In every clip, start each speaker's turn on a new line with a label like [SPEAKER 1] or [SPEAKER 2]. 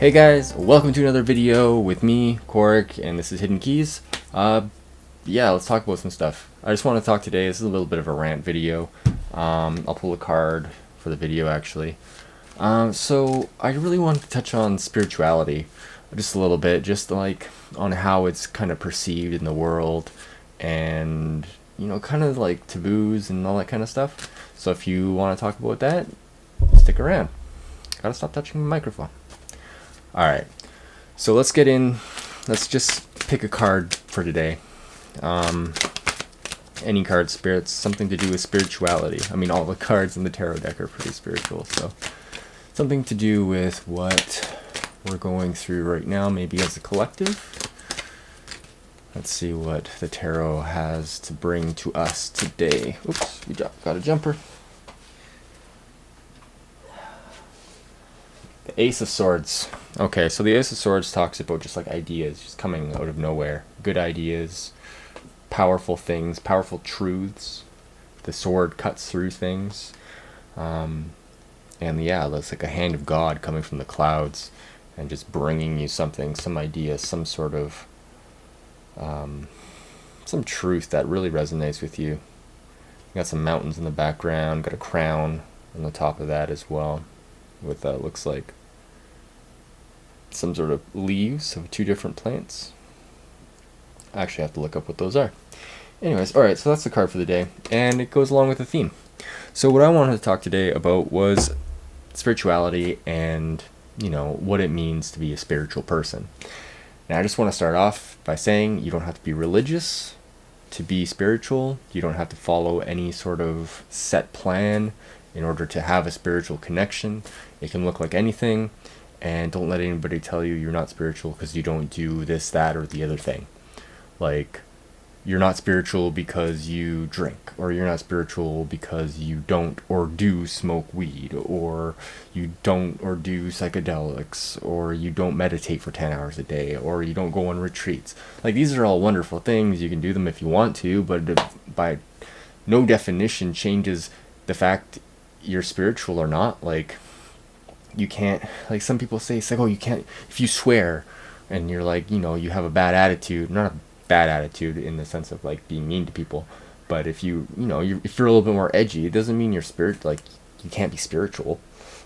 [SPEAKER 1] Hey guys, welcome to another video with me, Korik, and this is Hidden Keys. Yeah, let's talk about some stuff. I just want to talk today, this is a little bit of a rant video. I'll pull a card for the video actually. So I really want to touch on spirituality just a little bit, just like on how it's kind of perceived in the world and, you know, kind of like taboos and all that kind of stuff. So if you want to talk about that, stick around. Gotta stop touching my microphone. Alright, so let's get in. Let's just pick a card for today. Any card, spirits, something to do with spirituality. I mean, all the cards in the tarot deck are pretty spiritual, so something to do with what we're going through right now, maybe as a collective. Let's see what the tarot has to bring to us today. Oops, we got a jumper. The Ace of Swords. Okay, so the Ace of Swords talks about just like ideas just coming out of nowhere. Good ideas, powerful things, powerful truths. The sword cuts through things. And yeah, that's like a hand of God coming from the clouds and just bringing you something, some idea, some sort of, some truth that really resonates with you. You got some mountains in the background, got a crown on the top of that as well, with looks like some sort of leaves of two different plants. I actually have to look up what those are. Anyways, alright, so that's the card for the day, and it goes along with the theme. So what I wanted to talk today about was spirituality and, you know, what it means to be a spiritual person. And I just want to start off by saying you don't have to be religious to be spiritual. You don't have to follow any sort of set plan in order to have a spiritual connection. It can look like anything, and don't let anybody tell you you're not spiritual because you don't do this, that, or the other thing. Like, you're not spiritual because you drink, or you're not spiritual because you don't or do smoke weed, or you don't or do psychedelics, or you don't meditate for 10 hours a day, or you don't go on retreats. Like, these are all wonderful things. You can do them if you want to, but by no definition changes the fact you're spiritual or not. Like, you can't, like some people say, it's like, oh, you can't, if you swear and you're like, you know, you have a bad attitude, not a bad attitude in the sense of like being mean to people, but if you know, if you're a little bit more edgy, it doesn't mean you're like you can't be spiritual.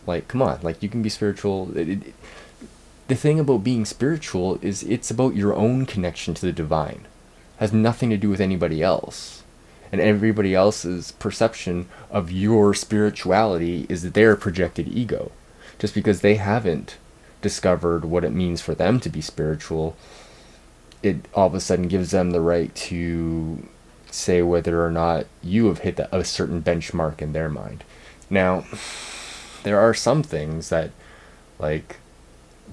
[SPEAKER 1] Like, come on, like you can be spiritual. The thing about being spiritual is it's about your own connection to the divine. It has nothing to do with anybody else. And everybody else's perception of your spirituality is their projected ego. Just because they haven't discovered what it means for them to be spiritual, it all of a sudden gives them the right to say whether or not you have hit a certain benchmark in their mind. Now, there are some things that, like,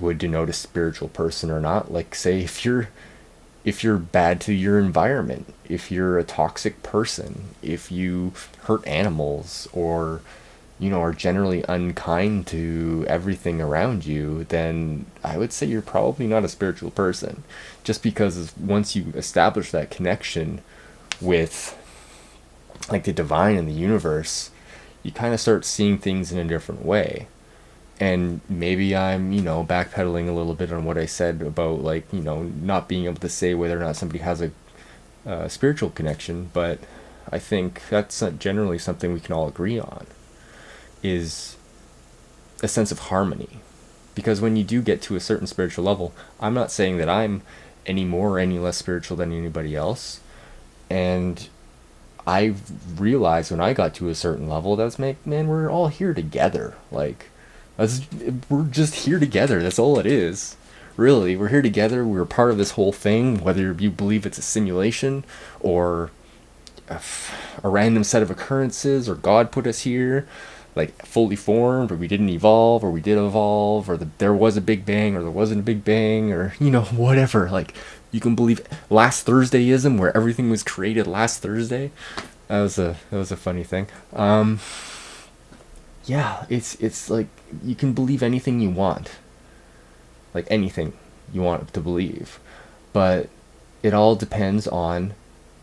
[SPEAKER 1] would denote a spiritual person or not. Like, say, if you're bad to your environment, if you're a toxic person, if you hurt animals, or, you know, are generally unkind to everything around you, then I would say you're probably not a spiritual person. Just because once you establish that connection with, like, the divine and the universe, you kind of start seeing things in a different way. And maybe I'm, you know, backpedaling a little bit on what I said about, like, you know, not being able to say whether or not somebody has a spiritual connection, but I think that's generally something we can all agree on, is a sense of harmony. Because when you do get to a certain spiritual level, I'm not saying that I'm any more or any less spiritual than anybody else, and I realized when I got to a certain level, that's, man, we're all here together. Like, we're just here together. That's all it is. Really, we're here together. We're part of this whole thing, whether you believe it's a simulation or a random set of occurrences, or God put us here, like, fully formed, or we didn't evolve, or we did evolve, or there was a big bang, or there wasn't a big bang, or, you know, whatever. Like, you can believe last Thursdayism, where everything was created last Thursday. That was a funny thing. Yeah, it's like you can believe anything you want, like anything you want to believe, but it all depends on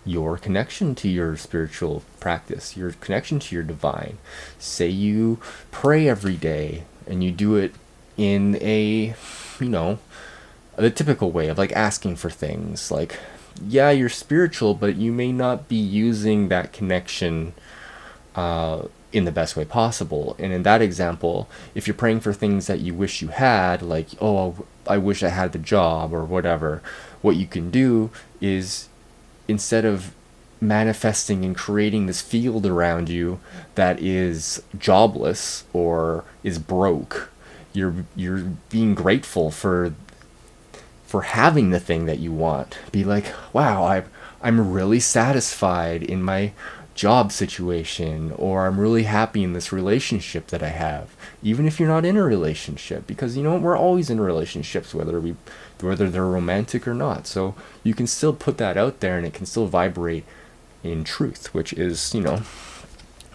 [SPEAKER 1] your connection to your spiritual practice, your connection to your divine. Say you pray every day and you do it in a you know, the typical way of like asking for things. Like, yeah, you're spiritual, but you may not be using that connection in the best way possible. And in that example, if you're praying for things that you wish you had, like, oh, I wish I had the job or whatever, what you can do is, instead of manifesting and creating this field around you that is jobless or is broke, you're being grateful for having the thing that you want. Be like, wow, I'm really satisfied in my job situation, or I'm really happy in this relationship that I have, even if you're not in a relationship, because you know we're always in relationships, whether they're romantic or not. So you can still put that out there, and it can still vibrate in truth, which is, you know,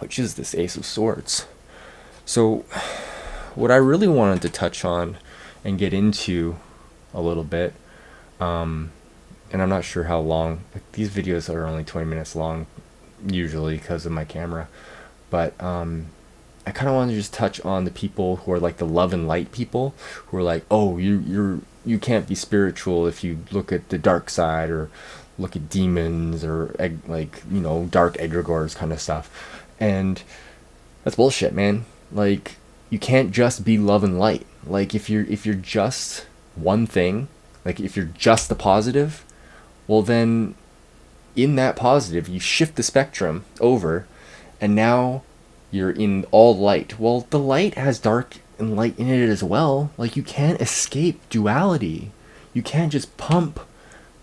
[SPEAKER 1] which is this Ace of Swords. So what I really wanted to touch on and get into a little bit, and I'm not sure how long, like, these videos are only 20 minutes long usually because of my camera, but I kind of want to just touch on the people who are like the love and light people, who are like, oh, you can't be spiritual if you look at the dark side, or look at demons, or like, you know, dark egregores kind of stuff. And that's bullshit, man. Like, you can't just be love and light. Like, if you're just one thing, like if you're just the positive, well then in that positive you shift the spectrum over, and now you're in all light. Well, the light has dark and light in it as well. Like, you can't escape duality. You can't just pump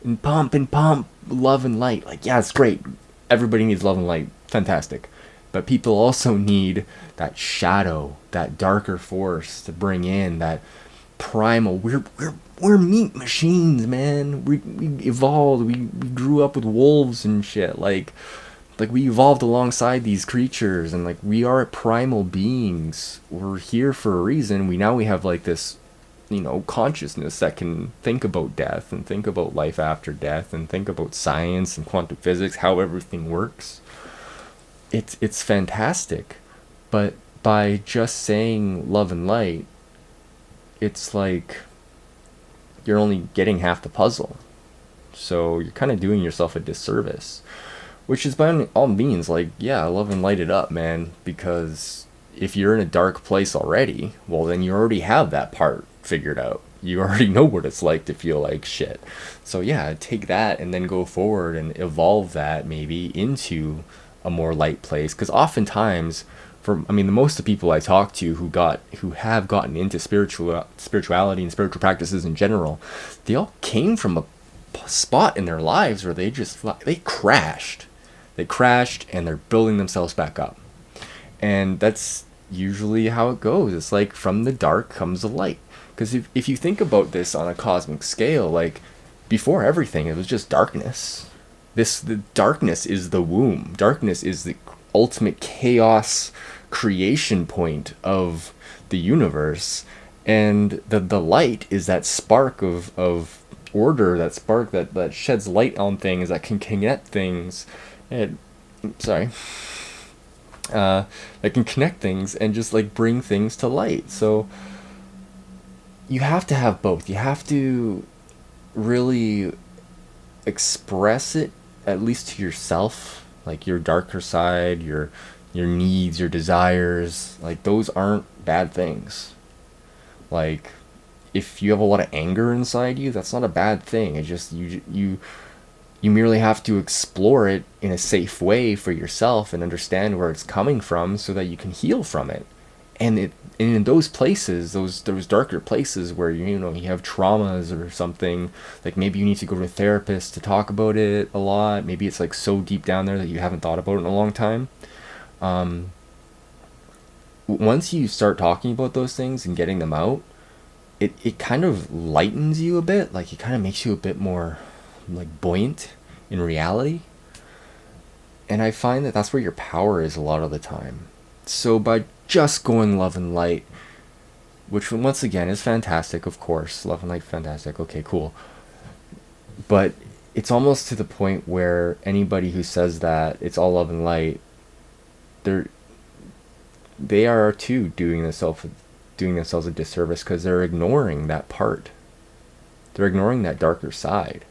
[SPEAKER 1] and pump and pump love and light. Like, yeah, it's great, everybody needs love and light, fantastic, but people also need that shadow, that darker force to bring in that primal. We're meat machines, man. We evolved. We grew up with wolves and shit. Like we evolved alongside these creatures, and like we are primal beings. We're here for a reason. We have like this, you know, consciousness that can think about death and think about life after death and think about science and quantum physics, how everything works. It's fantastic, but by just saying love and light, it's like you're only getting half the puzzle. So you're kind of doing yourself a disservice, which is by all means, like, yeah, love and light it up, man, because if you're in a dark place already, well, then you already have that part figured out. You already know what it's like to feel like shit. So yeah, take that and then go forward and evolve that maybe into a more light place. Because oftentimes, the most of the people I talk to who have gotten into spirituality and spiritual practices in general, they all came from a spot in their lives where they crashed. They crashed and they're building themselves back up. And that's usually how it goes. It's like from the dark comes the light. Because if you think about this on a cosmic scale, like, before everything, it was just darkness. The darkness is the womb. Darkness is the ultimate chaos creation point of the universe, and the light is that spark of order, that spark that sheds light on things, that can connect things, and that can connect things and just like bring things to light. So you have to have both. You have to really express it, at least to yourself, like your darker side, your needs, your desires. Like, those aren't bad things. Like, if you have a lot of anger inside you, that's not a bad thing. It just, you merely have to explore it in a safe way for yourself and understand where it's coming from so that you can heal from it. And in those places, those darker places where you have traumas or something, like maybe you need to go to a therapist to talk about it a lot. Maybe it's like so deep down there that you haven't thought about it in a long time. Once you start talking about those things and getting them out, it kind of lightens you a bit. Like, it kind of makes you a bit more like buoyant in reality. And I find that that's where your power is a lot of the time. So by just going love and light, which once again is fantastic, of course, love and light, fantastic, okay, cool, but it's almost to the point where anybody who says that it's all love and light, they are too doing doing themselves a disservice because they're ignoring that part. They're ignoring that darker side.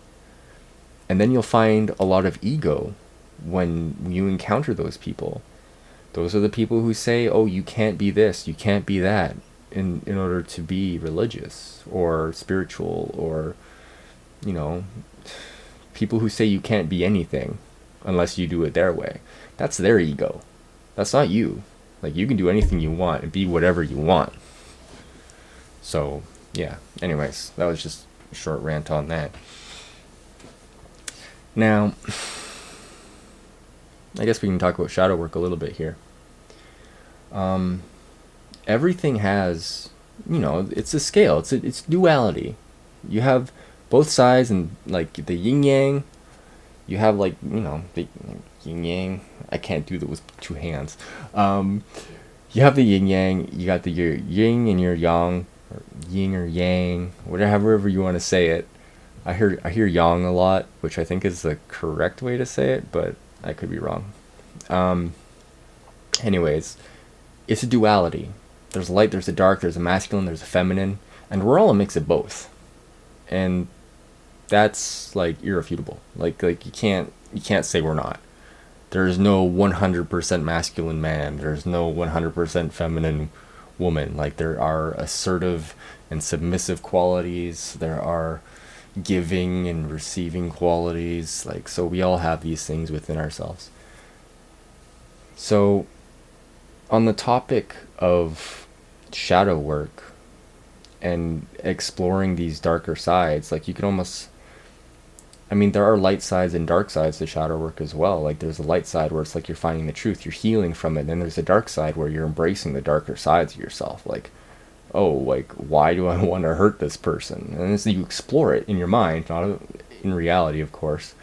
[SPEAKER 1] And then you'll find a lot of ego when you encounter those people. Those are the people who say, oh, you can't be this, you can't be that, in order to be religious or spiritual, or, you know, people who say you can't be anything unless you do it their way. That's their ego. That's not you. Like, you can do anything you want and be whatever you want. So, yeah. Anyways, that was just a short rant on that. Now, I guess we can talk about shadow work a little bit here. Everything has, you know, it's a scale. It's duality. You have both sides, and like the yin yang. You have, like, you know, the yin yang. I can't do that with two hands. You have the yin yang. You got your yin and your yang, or yin or yang, whatever you want to say it. I hear yang a lot, which I think is the correct way to say it, but I could be wrong. Anyways, it's a duality. There's a light, there's a dark, there's a masculine, there's a feminine, and we're all a mix of both. And that's, like, irrefutable. Like you can't say we're not. There's no 100% masculine man. There's no 100% feminine woman. Like, there are assertive and submissive qualities. There are giving and receiving qualities. Like, so we all have these things within ourselves. So, on the topic of shadow work and exploring these darker sides, like, you can almost, I mean, there are light sides and dark sides to shadow work as well. Like, there's a light side where it's like you're finding the truth, you're healing from it. And then there's a dark side where you're embracing the darker sides of yourself. Like, oh, like, why do I want to hurt this person? And so you explore it in your mind, not in reality, of course,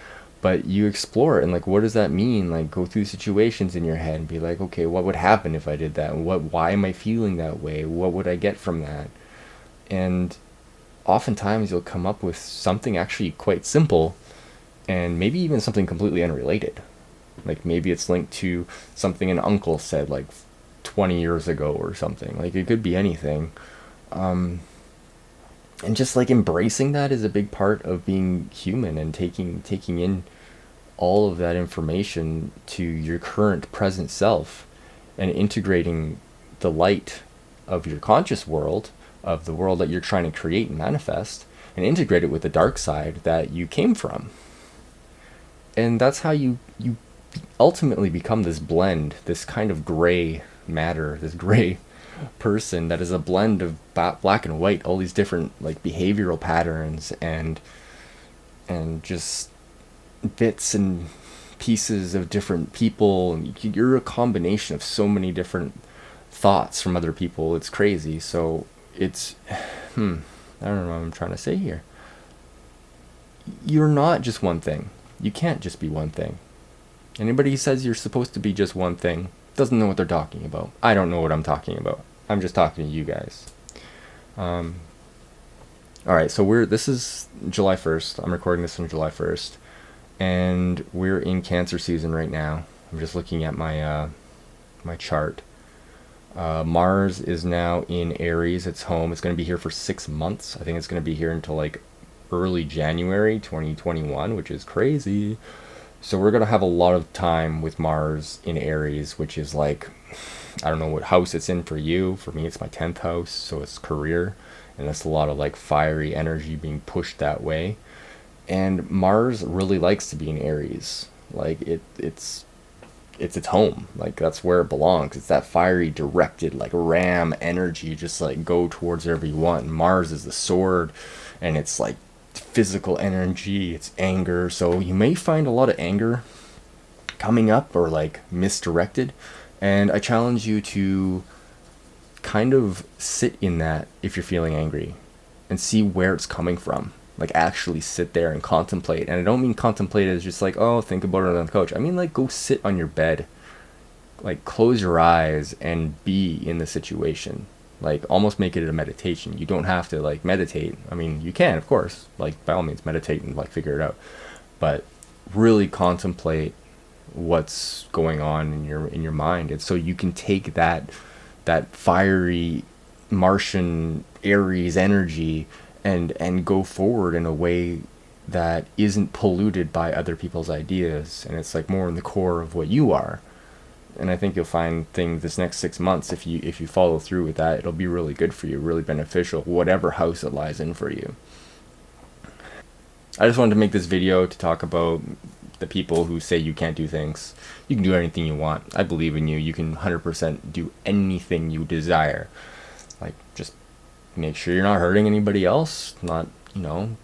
[SPEAKER 1] but you explore it, and, like, what does that mean? Like, go through situations in your head and be like, okay, what would happen if I did that? Why am I feeling that way? What would I get from that? And oftentimes you'll come up with something actually quite simple, and maybe even something completely unrelated. Like, maybe it's linked to something an uncle said, like, 20 years ago or something. Like, it could be anything. And just, like, embracing that is a big part of being human, and taking in all of that information to your current present self, and integrating the light of your conscious world, of the world that you're trying to create and manifest, and integrate it with the dark side that you came from. And that's how you ultimately become this blend, this kind of gray matter, this gray person that is a blend of black and white, all these different, like, behavioral patterns and just bits and pieces of different people. And you're a combination of so many different thoughts from other people. It's crazy. So it's I don't know what I'm trying to say here. You're not just one thing. You can't just be one thing. Anybody who says you're supposed to be just one thing doesn't know what they're talking about. I don't know what I'm talking about. I'm just talking to you guys. Alright, so this is July 1st. I'm recording this on July 1st. And we're in Cancer season right now. I'm just looking at my my chart. Mars is now in Aries. It's home. It's going to be here for 6 months. I think it's going to be here until, like, early January 2021, which is crazy. So we're going to have a lot of time with Mars in Aries, which is, like, I don't know what house it's in for you. For me, it's my 10th house, so it's career. And that's a lot of, like, fiery energy being pushed that way. And Mars really likes to be in Aries. Like, it's its home. Like, that's where it belongs. It's that fiery, directed, like, ram energy, just, like, go towards wherever you want. And Mars is the sword, and it's, like, physical energy, it's anger. So you may find a lot of anger coming up, or, like, misdirected. And I challenge you to kind of sit in that if you're feeling angry, and see where it's coming from. Like, actually sit there and contemplate. And I don't mean contemplate as just like, oh, think about it on the couch. I mean, like, go sit on your bed, like, close your eyes and be in the situation. Like, almost make it a meditation. You don't have to, like, meditate. I mean, you can, of course, like, by all means, meditate and, like, figure it out. But really contemplate what's going on in your mind, and so you can take that fiery Martian Aries energy and go forward in a way that isn't polluted by other people's ideas, and it's like more in the core of what you are. And I think you'll find things this next 6 months, if you follow through with that, it'll be really good for you, really beneficial, whatever house it lies in for you. I just wanted to make this video to talk about the people who say you can't do things. You can do anything you want. I believe in you. You can 100% do anything you desire. Like, just make sure you're not hurting anybody else, not,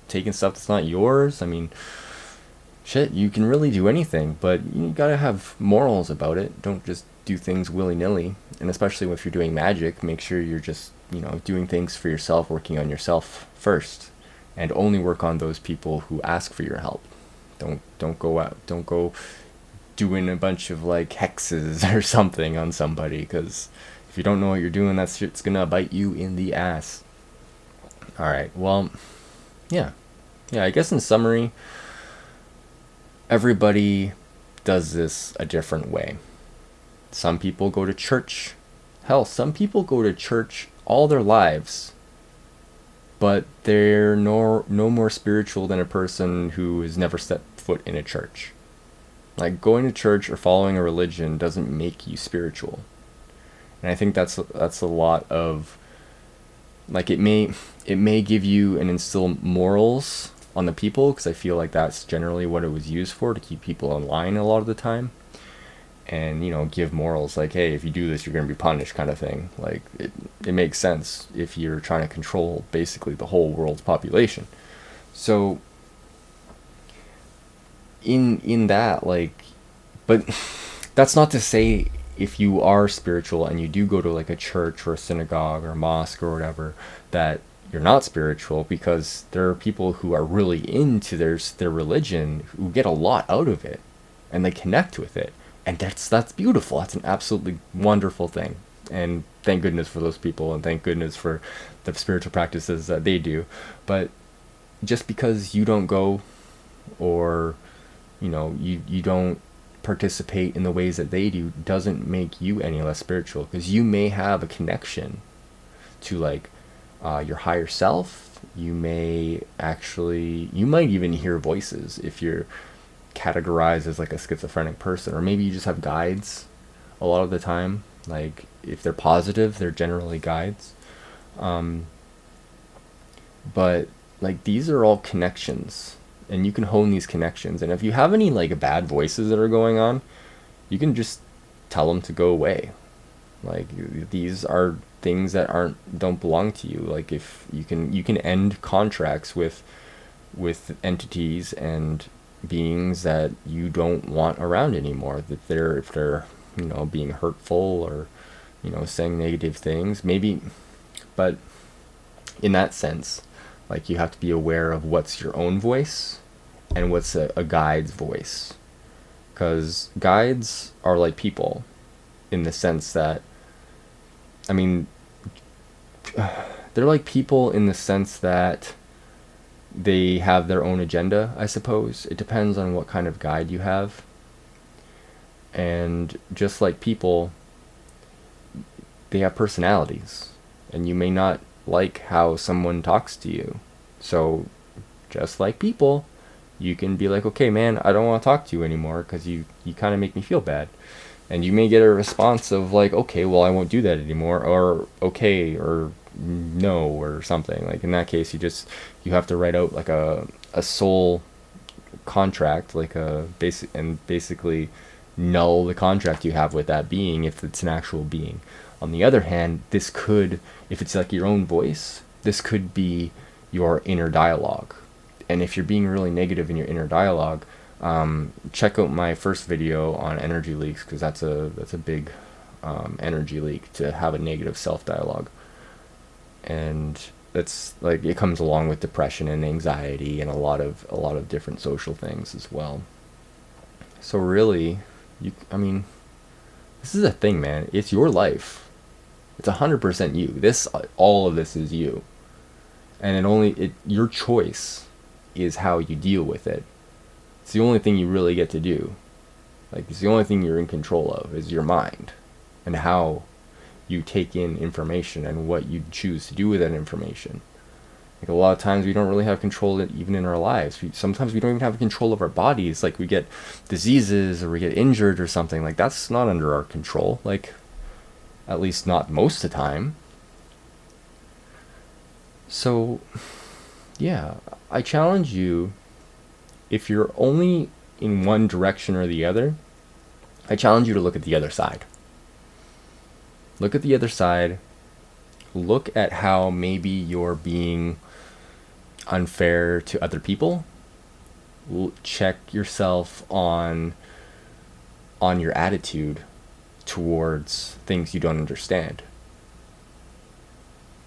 [SPEAKER 1] taking stuff that's not yours. I mean, shit, you can really do anything, but you gotta have morals about it. Don't just do things willy-nilly. And especially if you're doing magic, make sure you're just, doing things for yourself, working on yourself first. And only work on those people who ask for your help. Don't go doing a bunch of like hexes or something on somebody, because if you don't know what you're doing, that shit's gonna bite you in the ass. All right, well, yeah, I guess in summary, everybody does this a different way. Some people go to church. Hell, some people go to church all their lives, but they're no more spiritual than a person who has never set foot in a church. Like, going to church or following a religion doesn't make you spiritual. And I think that's a lot of, like, it may give you and instill morals on the people, because I feel like that's generally what it was used for, to keep people in line a lot of the time. And give morals like, hey, if you do this, you're going to be punished, kind of thing. Like, it makes sense if you're trying to control basically the whole world's population. So in that, like, but that's not to say if you are spiritual and you do go to like a church or a synagogue or a mosque or whatever, that you're not spiritual, because there are people who are really into their religion who get a lot out of it and they connect with it. And that's beautiful. That's an absolutely wonderful thing. And thank goodness for those people, and thank goodness for the spiritual practices that they do. But just because you don't go, or you don't participate in the ways that they do, doesn't make you any less spiritual, because you may have a connection to like your higher self. You might even hear voices if you're categorized as like a schizophrenic person, or maybe you just have guides a lot of the time. Like, if they're positive, they're generally guides. But like, these are all connections, and you can hone these connections. And if you have any like bad voices that are going on, you can just tell them to go away. Like, these are things that don't belong to you. Like, if you can end contracts with entities and beings that you don't want around anymore, that if they're being hurtful or saying negative things, maybe. But in that sense, like, you have to be aware of what's your own voice and what's a guide's voice, because guides are like people in the sense that, I mean, they're like people in the sense that they have their own agenda, I suppose. It depends on what kind of guide you have. And just like people, they have personalities, and you may not like how someone talks to you. So just like people, you can be like, okay, man, I don't want to talk to you anymore because you kind of make me feel bad. And you may get a response of like, okay, well, I won't do that anymore, or okay, or no, or something. Like, in that case, you have to write out like a soul contract, like basically null the contract you have with that being, if it's an actual being. On the other hand, this could, if it's like your own voice, this could be your inner dialogue. And if you're being really negative in your inner dialogue, check out my first video on energy leaks, because that's a big energy leak, to have a negative self-dialogue. And that's like, it comes along with depression and anxiety and a lot of different social things as well. So really, this is a thing, man. It's your life. It's 100% you. All of this is you. And your choice is how you deal with it. It's the only thing you really get to do. Like, it's the only thing you're in control of, is your mind, and how you take in information and what you choose to do with that information. Like a lot of times we don't really have control even in our lives. Sometimes we don't even have control of our bodies. Like we get diseases or we get injured or something. Like that's not under our control. Like at least not most of the time. So yeah, I challenge you, if you're only in one direction or the other, I challenge you to look at the other side. Look at the other side. Look at how maybe you're being unfair to other people. Check yourself on your attitude towards things you don't understand.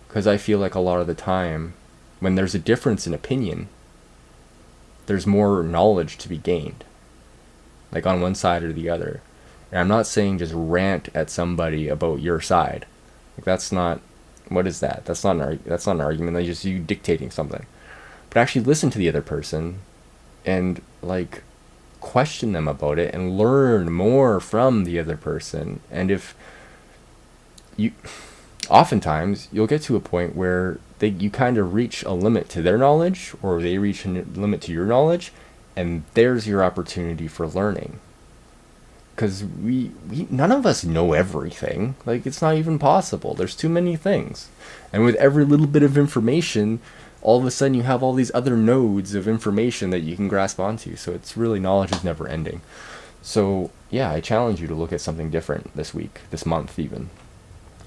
[SPEAKER 1] Because I feel like a lot of the time, when there's a difference in opinion, there's more knowledge to be gained, like on one side or the other. And I'm not saying just rant at somebody about your side. Like that's not, what is that? That's not an argument. That's just you dictating something. But actually listen to the other person and like question them about it and learn more from the other person. And if you, oftentimes you'll get to a point where you kind of reach a limit to their knowledge, or they reach a limit to your knowledge, and there's your opportunity for learning. Because we none of us know everything. Like it's not even possible. There's too many things. And with every little bit of information, all of a sudden you have all these other nodes of information that you can grasp onto. So it's really, knowledge is never ending. So yeah, I challenge you to look at something different this week, this month even.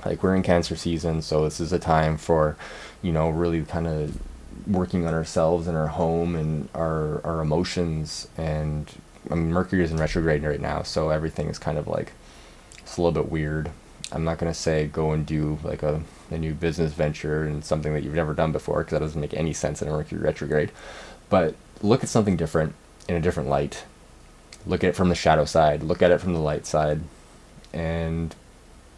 [SPEAKER 1] Like we're in Cancer season, so this is a time for, really kind of working on ourselves and our home and our emotions. And I mean, Mercury is in retrograde right now, so everything is kind of like, it's a little bit weird. I'm not going to say go and do like a new business venture and something that you've never done before, because that doesn't make any sense in a Mercury retrograde. But look at something different in a different light. Look at it from the shadow side. Look at it from the light side. And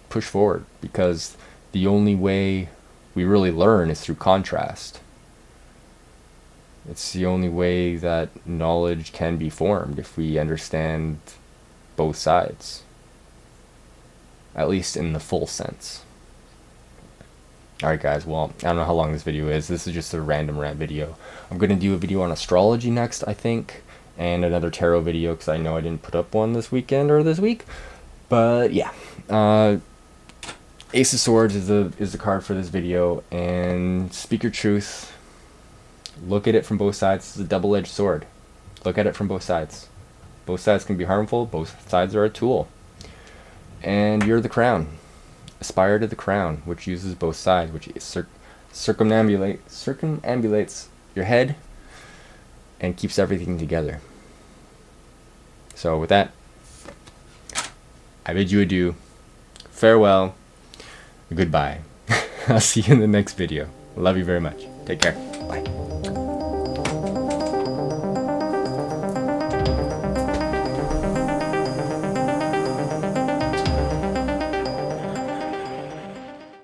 [SPEAKER 1] push forward, because the only way we really learn is through contrast. It's the only way that knowledge can be formed, if we understand both sides, at least in the full sense. Alright guys, well, I don't know how long this video is. This is just a random rant video. I'm going to do a video on astrology next, I think, and another tarot video, because I know I didn't put up one this weekend or this week. But yeah, Ace of Swords is the card for this video, and speak your truth. Look at it from both sides. It's a double-edged sword. Look at it from both sides. Both sides can be harmful. Both sides are a tool. And you're the crown. Aspire to the crown, which uses both sides, which circumambulates your head and keeps everything together. So with that, I bid you adieu. Farewell. Goodbye. I'll see you in the next video. Love you very much. Take care.